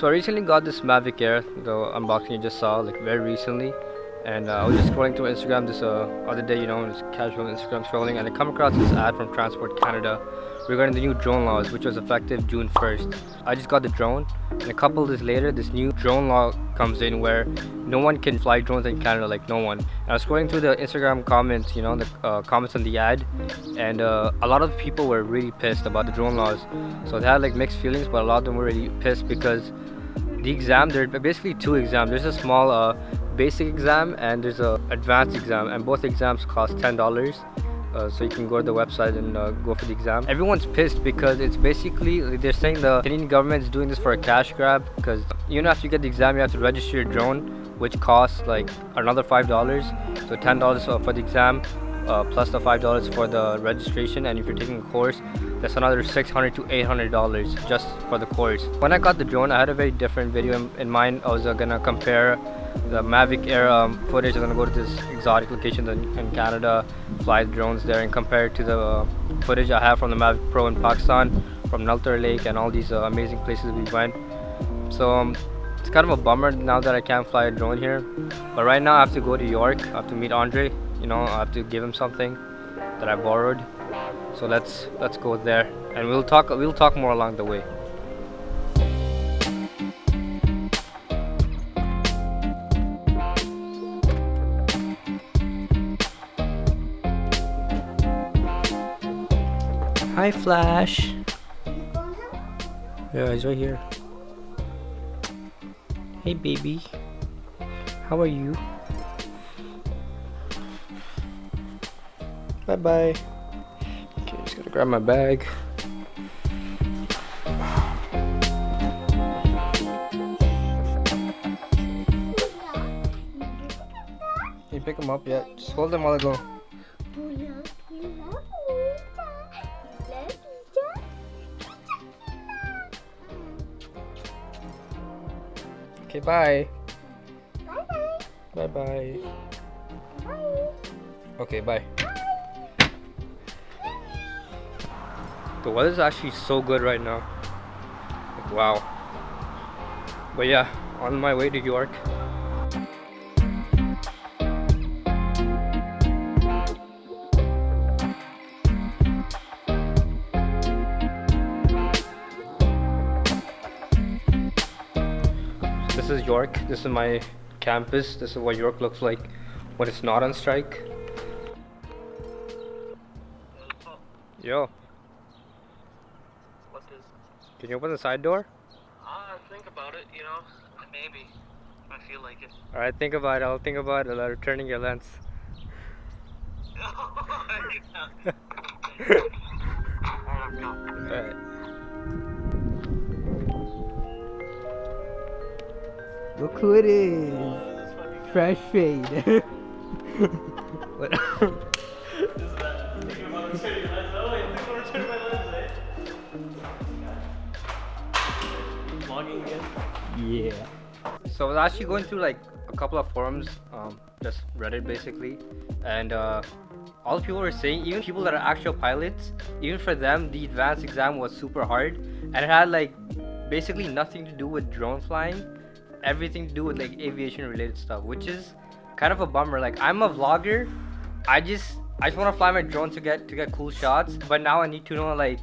So I recently got this Mavic Air, the unboxing you just saw, like very recently, and I was just scrolling through Instagram this other day, just casual Instagram scrolling, and I come across this ad from Transport Canada regarding the new drone laws, which was effective June 1st. I just got the drone, and a couple days later, this new drone law comes in where no one can fly drones in Canada, like no one. And I was scrolling through the Instagram comments, the comments on the ad, and a lot of people were really pissed about the drone laws. So they had like mixed feelings, but a lot of them were really pissed because the exam, there are basically two exams. There's a small basic exam and there's a advanced exam, and both exams cost $10. So you can go to the website and go for the exam. Everyone's pissed because it's basically, they're saying the Canadian government is doing this for a cash grab, because even after you get the exam you have to register your drone, which costs like another $5. So $10 for the exam, plus the $5 for the registration, and if you're taking a course, that's another $600 to $800 just for the course. When I got the drone, I had a very different video in mind. I was gonna compare the Mavic Air footage. I'm gonna go to this exotic location in Canada, fly the drones there, and compare it to the footage I have from the Mavic Pro in Pakistan, from Naltar Lake, and all these amazing places we went. So it's kind of a bummer now that I can't fly a drone here. But right now I have to go to York. I have to meet Andre. I have to give him something that I borrowed. So let's go there, and we'll talk more along the way. Hi, Flash. Yeah, he's right here. Hey, baby. How are you? Bye bye. Okay, just gotta grab my bag. Can you pick them up yet? Just hold them while I go. Okay, bye. Bye bye. Okay, bye. The weather's actually so good right now. Like, wow. But yeah, on my way to York. So this is York. This is my campus. This is what York looks like when it's not on strike. Yo. Can you open the side door? Think about it, maybe. I feel like it. Alright, think about it. I'll think about it. Returning your lens. Alright. Look who it is. Fresh fade. What? Yeah. So I was actually going through like a couple of forums, just Reddit basically, and all the people were saying, even people that are actual pilots, even for them the advanced exam was super hard, and it had like basically nothing to do with drone flying, everything to do with like aviation related stuff, which is kind of a bummer. Like, I'm a vlogger, I just want to fly my drone to get cool shots, but now I need to know like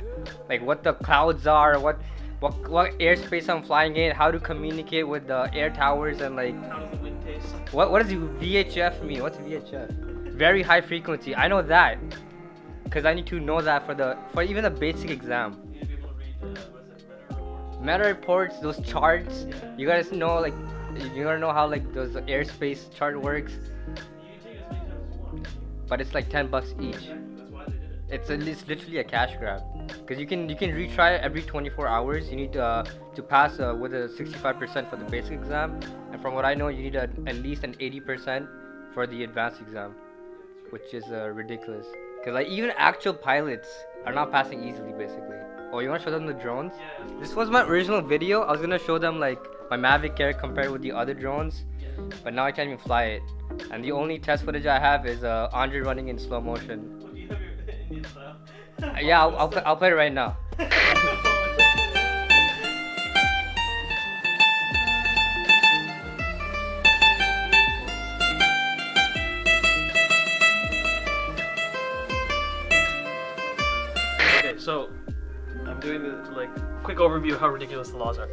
what the clouds are, what airspace I'm flying in, how to communicate with the air towers, and like How does the wind taste? what does VHF mean? What's VHF? Very high frequency. I know that because I need to know that for even the basic exam. You need to be able to read Meta reports, those charts. You guys know, like, you gotta know how like those airspace chart works. You can take as many times as you want. But it's like $10 each. That's why they did it. It's literally a cash grab, because you can retry it every 24 hours. You need to pass with a 65% for the basic exam, and from what I know, you need at least an 80% for the advanced exam, which is ridiculous. Because like even actual pilots are not passing easily, basically. Oh, you want to show them the drones? Yeah. This was my original video. I was gonna show them like my Mavic Air compared with the other drones, but now I can't even fly it. And the only test footage I have is Andre running in slow motion. Do you have your Indian style? Yeah, I'll play it right now. overview of how ridiculous the laws are.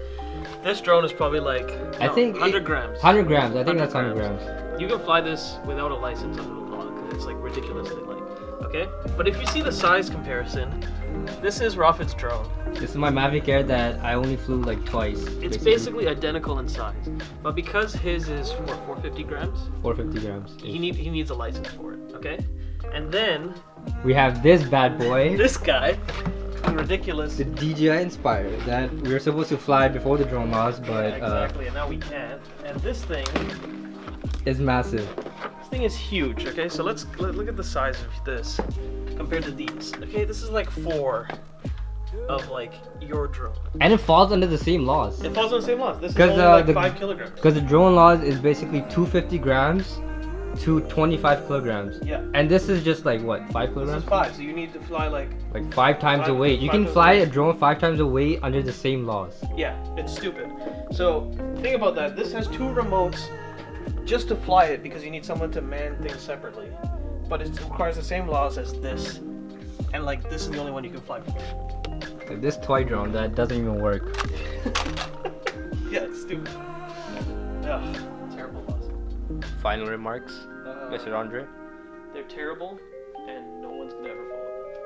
This drone is probably like I think 100 grams. 100 grams. I think 100 that's 100 grams. You can fly this without a license under the law because it's like ridiculously light. Okay, but if you see the size comparison, this is Rafid's drone. This is my Mavic Air that I only flew like twice. It's basically identical in size, but because his is 450 grams, 450 grams. he needs a license for it. Okay, and then We have this bad boy. this guy, ridiculous. The DJI Inspire that we were supposed to fly before the drone laws, but Yeah, exactly, and now we can't. And this thing is massive. This thing is huge, okay? So let's look at the size of this compared to these. Okay, this is like 4 of like your drone. And it falls under the same laws. It falls on the same laws. This is 'Cause, only like the- 5 kilograms. Because the drone laws is basically 250 grams to 25 kilograms. Yeah. And this is just like what, 5 This kilograms? is 5, so you need to fly like 5 times the Five- weight. You five can times fly the a weight. drone 5 times the weight under the same laws. yeah, it's stupid. So think about that. This has 2 remotes just to fly it because you need someone to man things separately. But it requires the same laws as this. And like this is the only one you can fly from. Like this toy drone that doesn't even work. Yeah, it's stupid. Ugh, terrible laws. Final remarks, Mr. Andre? They're terrible, and no one's gonna ever follow them.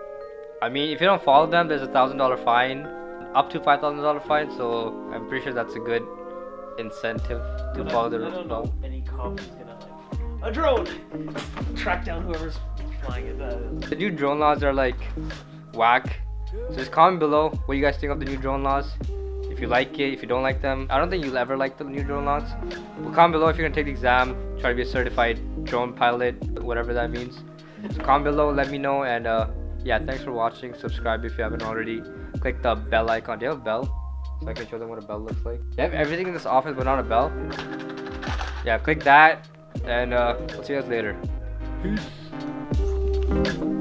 I mean, if you don't follow them, there's a $1,000 fine, up to $5,000 fine. So I'm pretty sure that's a good incentive to But follow the I don't law. know any cop is gonna like a drone track down whoever's flying it. The new drone laws are like whack. So just comment below what you guys think of the new drone laws. If you like it, if you don't like them. I don't think you'll ever like the new drone laws. But comment below if you're gonna take the exam, try to be a certified drone pilot, whatever that means. So comment below, let me know, and yeah, thanks for watching. Subscribe if you haven't already. Click the bell icon. Do you have a bell? So I can show them what a bell looks like. You have everything in this office but not a bell? Yeah, click that, and we'll see you guys later. Peace.